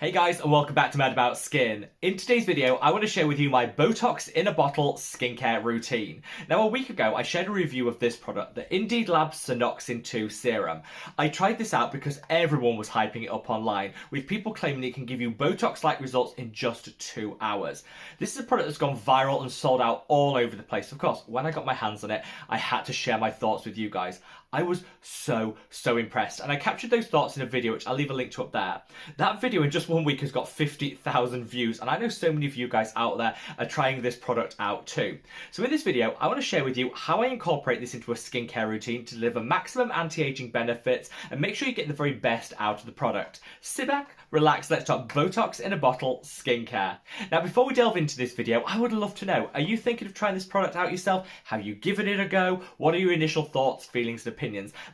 Hey guys, and welcome back to Mad About Skin. In today's video, I want to share with you my BOTOX in a bottle skincare routine. Now, a week ago, I shared a review of this product, the Indeed Labs Snoxin II serum. I tried this out because everyone was hyping it up online, with people claiming it can give you BOTOX-like results in just 2 hours. This is a product that's gone viral and sold out all over the place. Of course, when I got my hands on it, I had to share my thoughts with you guys. I was so impressed, and I captured those thoughts in a video which I'll leave a link to up there. That video in just 1 week has got 50,000 views, and I know so many of you guys out there are trying this product out too. So in this video, I want to share with you how I incorporate this into a skincare routine to deliver maximum anti-aging benefits and make sure you get the very best out of the product. Sit back, relax, let's talk BOTOX in a bottle skincare. Now, before we delve into this video, I would love to know, are you thinking of trying this product out yourself? Have you given it a go? What are your initial thoughts, feelings, and opinions?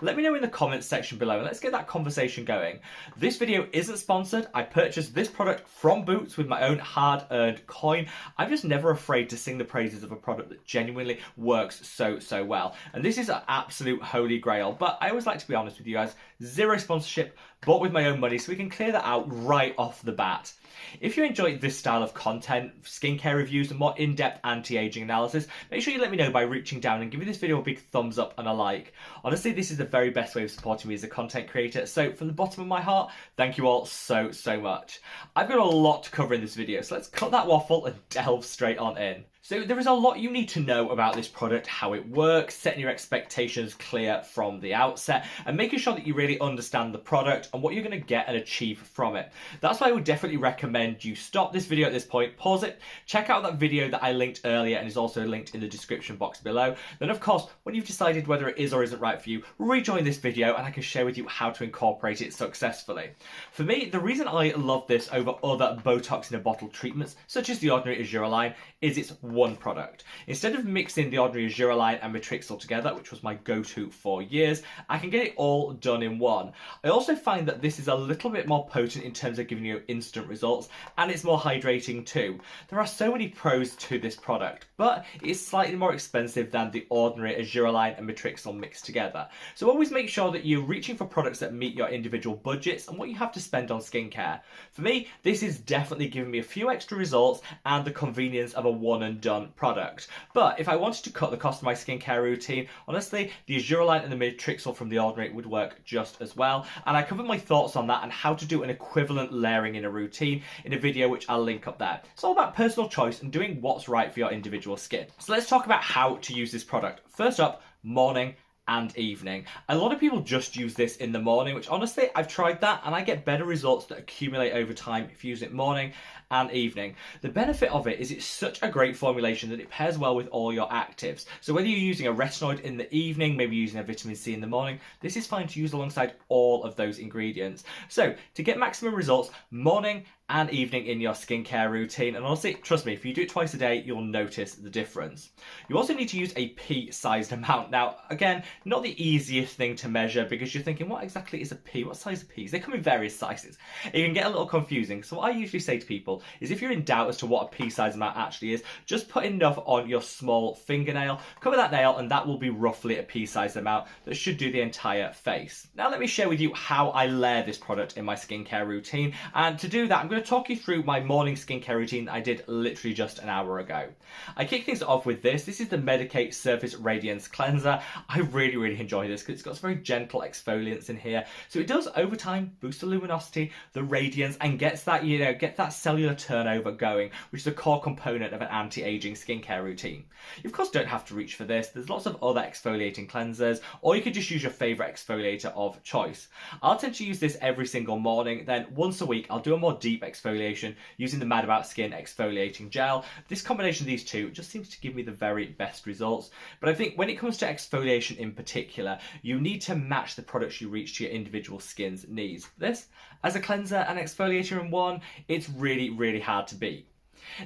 Let me know in the comments section below and let's get that conversation going. This video isn't sponsored. I purchased this product from Boots with my own hard-earned coin. I'm just never afraid to sing the praises of a product that genuinely works so well. And this is an absolute holy grail, but I always like to be honest with you guys. Zero sponsorship, bought with my own money, so we can clear that out right off the bat. If you enjoy this style of content, skincare reviews and more in-depth anti-aging analysis, make sure you let me know by reaching down and giving this video a big thumbs up and a like. Honestly, this is the very best way of supporting me as a content creator, so from the bottom of my heart, thank you all so much. I've got a lot to cover in this video, so let's cut that waffle and delve straight on in. So there is a lot you need to know about this product, how it works, setting your expectations clear from the outset, and making sure that you really understand the product and what you're going to get and achieve from it. That's why I would definitely recommend you stop this video at this point, pause it, check out that video that I linked earlier and is also linked in the description box below. Then of course, when you've decided whether it is or isn't right for you, rejoin this video and I can share with you how to incorporate it successfully. For me, the reason I love this over other BOTOX in a bottle treatments, such as the Ordinary Argireline, is it's one product. Instead of mixing the Ordinary Argireline and Matrixyl together, which was my go-to for years, I can get it all done in one. I also find that this is a little bit more potent in terms of giving you instant results, and it's more hydrating too. There are so many pros to this product, but it's slightly more expensive than the Ordinary Argireline and Matrixyl mixed together. So always make sure that you're reaching for products that meet your individual budgets and what you have to spend on skincare. For me, this is definitely giving me a few extra results and the convenience of a one and done product. But if I wanted to cut the cost of my skincare routine, honestly, the Argireline and the Matrixyl from the Ordinary would work just as well. And I covered my thoughts on that and how to do an equivalent layering in a routine in a video which I'll link up there. It's all about personal choice and doing what's right for your individual skin. So let's talk about how to use this product. First up, morning and evening. A lot of people just use this in the morning, which honestly, I've tried that and I get better results that accumulate over time if you use it morning and evening. The benefit of it is it's such a great formulation that it pairs well with all your actives. So whether you're using a retinoid in the evening, maybe using a vitamin C in the morning, this is fine to use alongside all of those ingredients. So to get maximum results, morning and evening in your skincare routine, and honestly, trust me, if you do it twice a day, you'll notice the difference. You also need to use a pea-sized amount. Now, again, not the easiest thing to measure because you're thinking, what exactly is a pea? What size are peas? They come in various sizes. It can get a little confusing. So what I usually say to people is if you're in doubt as to what a pea-sized amount actually is, just put enough on your small fingernail, cover that nail, and that will be roughly a pea-sized amount that should do the entire face. Now let me share with you how I layer this product in my skincare routine, and to do that, I'm going to talk you through my morning skincare routine that I did literally just an hour ago. I kick things off with this. This is the Medicate Surface Radiance Cleanser. I really enjoy this because it's got some very gentle exfoliants in here. So it does over time boost the luminosity, the radiance, and gets that, get that cellular turnover going, which is a core component of an anti-aging skincare routine. You of course don't have to reach for this. There's lots of other exfoliating cleansers, or you could just use your favorite exfoliator of choice. I'll tend to use this every single morning. Then once a week, I'll do a more deep exfoliation using the Mad About Skin exfoliating gel. This combination of these two just seems to give me the very best results. But I think when it comes to exfoliation in particular, you need to match the products you reach to your individual skin's needs. This, as a cleanser and exfoliator in one, it's really hard to beat.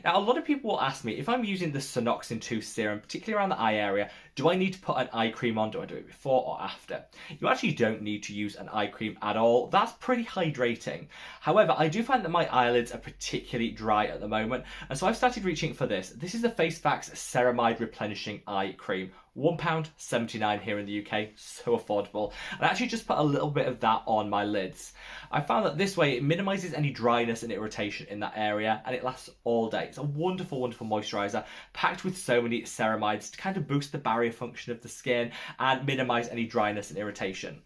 Now, a lot of people will ask me if I'm using the Snoxin II serum, particularly around the eye area, do I need to put an eye cream on? Do I do it before or after? You actually don't need to use an eye cream at all. That's pretty hydrating. However, I do find that my eyelids are particularly dry at the moment, and so I've started reaching for this. This is the Face Facts Ceramide Replenishing Eye Cream, £1.79 here in the UK, so affordable. And I actually just put a little bit of that on my lids. I found that this way it minimises any dryness and irritation in that area, and it lasts all day. It's a wonderful, wonderful moisturiser packed with so many ceramides to kind of boost the barrier function of the skin and minimise any dryness and irritation.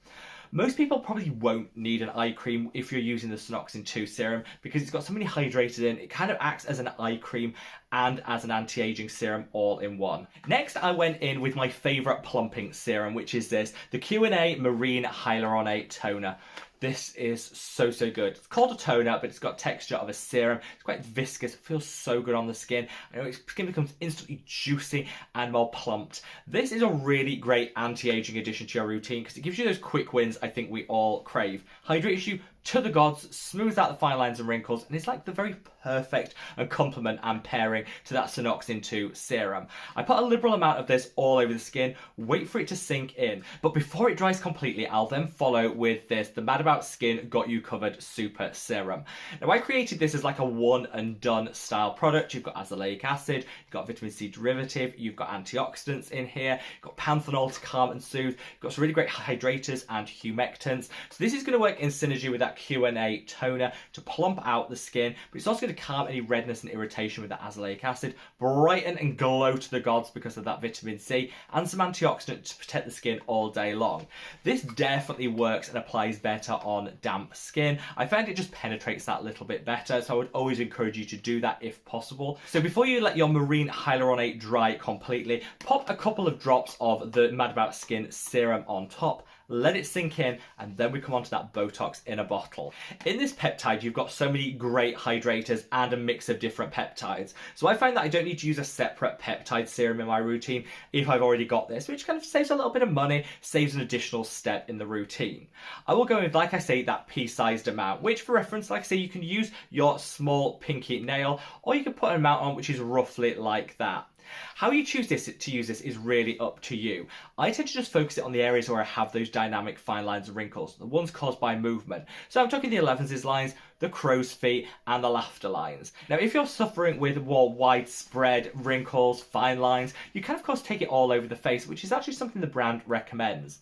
Most people probably won't need an eye cream if you're using the Snoxin II serum because it's got so many hydrated in. It kind of acts as an eye cream and as an anti-aging serum all in one. Next, I went in with my favourite plumping serum, which is this, the Q&A Marine Hyaluronate Toner. This is so, so good. It's called a toner, but it's got texture of a serum. It's quite viscous. It feels so good on the skin. I know your skin becomes instantly juicy and more plumped. This is a really great anti-aging addition to your routine because it gives you those quick wins I think we all crave. Hydrates you to the gods, smooths out the fine lines and wrinkles, and it's like the very perfect complement and pairing to that Snoxin II serum. I put a liberal amount of this all over the skin, wait for it to sink in, but before it dries completely, I'll then follow with this, the Mad About Skin Got You Covered Super Serum. Now, I created this as like a one and done style product. You've got azelaic acid, you've got vitamin C derivative, you've got antioxidants in here, you've got panthenol to calm and soothe, you've got some really great hydrators and humectants. So this is going to work in synergy with that Q&A toner to plump out the skin, but it's also going to calm any redness and irritation with that azelaic acid, brighten and glow to the gods because of that vitamin C, and some antioxidant to protect the skin all day long. This definitely works and applies better on damp skin. I find it just penetrates that little bit better, so I would always encourage you to do that if possible. So before you let your Marine Hyaluronate dry completely, pop a couple of drops of the Mad About Skin serum on top, let it sink in, and then we come on to that BOTOX in a bottle. In this peptide, you've got so many great hydrators and a mix of different peptides. So I find that I don't need to use a separate peptide serum in my routine if I've already got this, which kind of saves a little bit of money, saves an additional step in the routine. I will go with, like I say, that pea-sized amount, which for reference, like I say, you can use your small pinky nail, or you can put an amount on which is roughly like that. How you choose to use this is really up to you. I tend to just focus it on the areas where I have those dynamic fine lines and wrinkles, the ones caused by movement. So I'm talking the 11's lines, the crow's feet, and the laughter lines. Now, if you're suffering with more widespread wrinkles, fine lines, you can of course take it all over the face, which is actually something the brand recommends.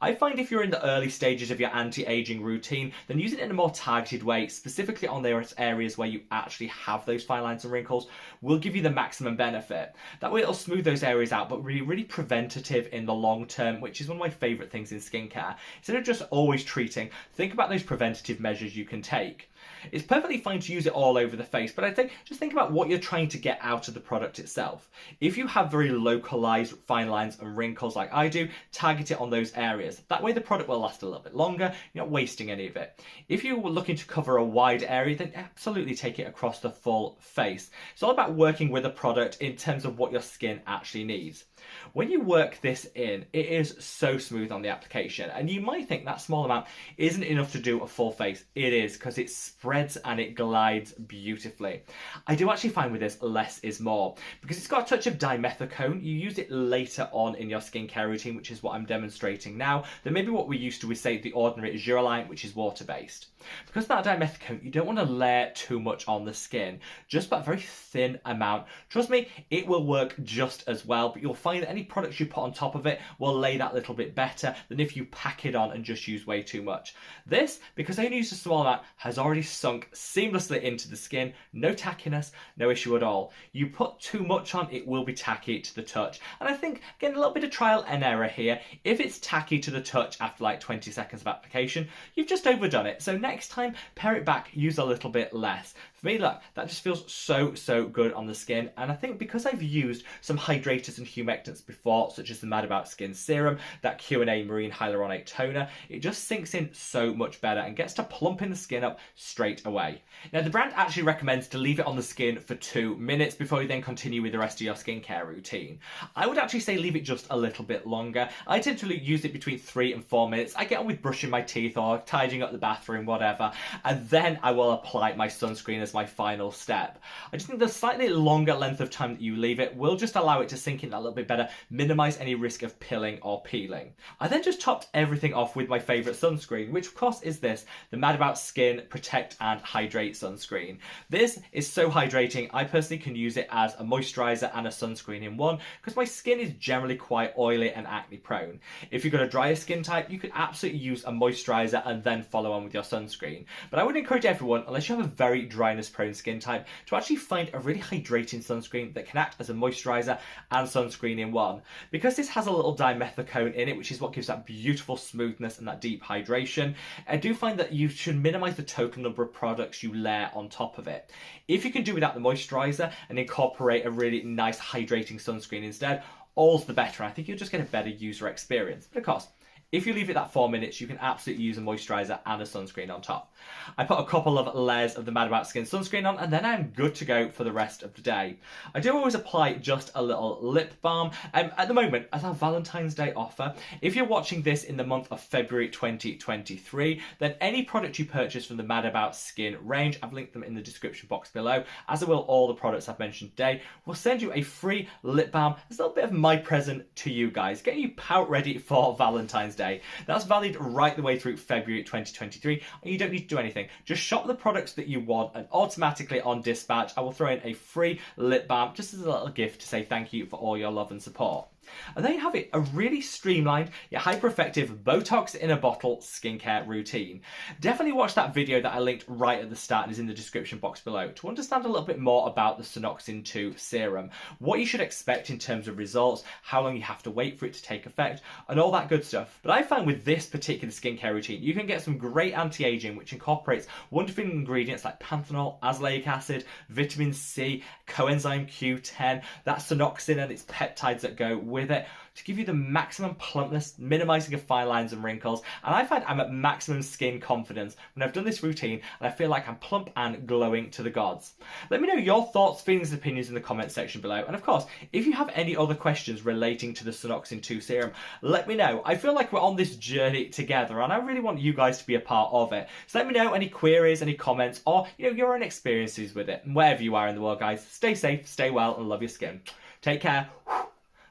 I find if you're in the early stages of your anti-aging routine, then use it in a more targeted way, specifically on those areas where you actually have those fine lines and wrinkles, will give you the maximum benefit. That way it'll smooth those areas out, but be really preventative in the long term, which is one of my favourite things in skincare. Instead of just always treating, think about those preventative measures you can take. It's perfectly fine to use it all over the face, but I think just think about what you're trying to get out of the product itself. If you have very localized fine lines and wrinkles like I do, target it on those areas. That way the product will last a little bit longer, you're not wasting any of it. If you were looking to cover a wide area, then absolutely take it across the full face. It's all about working with a product in terms of what your skin actually needs. When you work this in, it is so smooth on the application, and you might think that small amount isn't enough to do a full face. It is, because it spreads and it glides beautifully. I do actually find with this less is more, because it's got a touch of dimethicone. You use it later on in your skincare routine, which is what I'm demonstrating now, than maybe what we used to with, say, the Ordinary Argireline, which is water-based. Because of that dimethicone, you don't want to layer too much on the skin, just but a very thin amount. Trust me, it will work just as well, but you'll find that any products you put on top of it will lay that little bit better than if you pack it on and just use way too much. This, because I only used a small amount, has already sunk seamlessly into the skin, no tackiness, no issue at all. You put too much on, it will be tacky to the touch. And I think, again, a little bit of trial and error here. If it's tacky to the touch after like 20 seconds of application, you've just overdone it. So next time, pare it back, use a little bit less. For me, look, that just feels so good on the skin. And I think because I've used some hydrators and humectants before, such as the Mad About Skin serum, that Q&A Marine Hyaluronate toner, it just sinks in so much better and gets to plumping the skin up straight away. Now, the brand actually recommends to leave it on the skin for 2 minutes before you then continue with the rest of your skincare routine. I would actually say leave it just a little bit longer. I tend to use it between 3 and 4 minutes. I get on with brushing my teeth or tidying up the bathroom, whatever, and then I will apply my sunscreen as my final step. I just think the slightly longer length of time that you leave it will just allow it to sink in a little bit better, minimize any risk of pilling or peeling. I then just topped everything off with my favorite sunscreen, which of course is this, the Mad About Skin Protect protect and hydrate sunscreen. This is so hydrating. I personally can use it as a moisturizer and a sunscreen in one because my skin is generally quite oily and acne prone. If you've got a drier skin type, you could absolutely use a moisturizer and then follow on with your sunscreen. But I would encourage everyone, unless you have a very dryness prone skin type, to actually find a really hydrating sunscreen that can act as a moisturizer and sunscreen in one. Because this has a little dimethicone in it, which is what gives that beautiful smoothness and that deep hydration, I do find that you should minimize the total number of products you layer on top of it. If you can do without the moisturizer and incorporate a really nice hydrating sunscreen instead, all's the better. I think you'll just get a better user experience. But of course, if you leave it that 4 minutes, you can absolutely use a moisturizer and a sunscreen on top. I put a couple of layers of the Mad About Skin sunscreen on, and then I'm good to go for the rest of the day. I do always apply just a little lip balm. At the moment, as our Valentine's Day offer, if you're watching this in the month of February 2023, then any product you purchase from the Mad About Skin range, I've linked them in the description box below, as I will all the products I've mentioned today, will send you a free lip balm. It's a little bit of my present to you guys, getting you pout ready for Valentine's Day. That's valid right the way through February 2023, and you don't need to do anything. Just shop the products that you want, and automatically on dispatch, I will throw in a free lip balm just as a little gift to say thank you for all your love and support. And there you have it, a really streamlined yet hyper-effective Botox in a bottle skincare routine. Definitely watch that video that I linked right at the start and is in the description box below to understand a little bit more about the Snoxin II serum, what you should expect in terms of results, how long you have to wait for it to take effect, and all that good stuff. But I find with this particular skincare routine, you can get some great anti-aging which incorporates wonderful ingredients like panthenol, azelaic acid, vitamin C, coenzyme Q10, that Snoxin and its peptides that go with it to give you the maximum plumpness, minimizing of fine lines and wrinkles. And I find I'm at maximum skin confidence when I've done this routine and I feel like I'm plump and glowing to the gods. Let me know your thoughts, feelings, and opinions in the comment section below. And of course, if you have any other questions relating to the Snoxin II serum, let me know. I feel like we're on this journey together and I really want you guys to be a part of it. So let me know any queries, any comments, or your own experiences with it. And wherever you are in the world, guys, stay safe, stay well, and love your skin. Take care.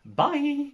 Bye!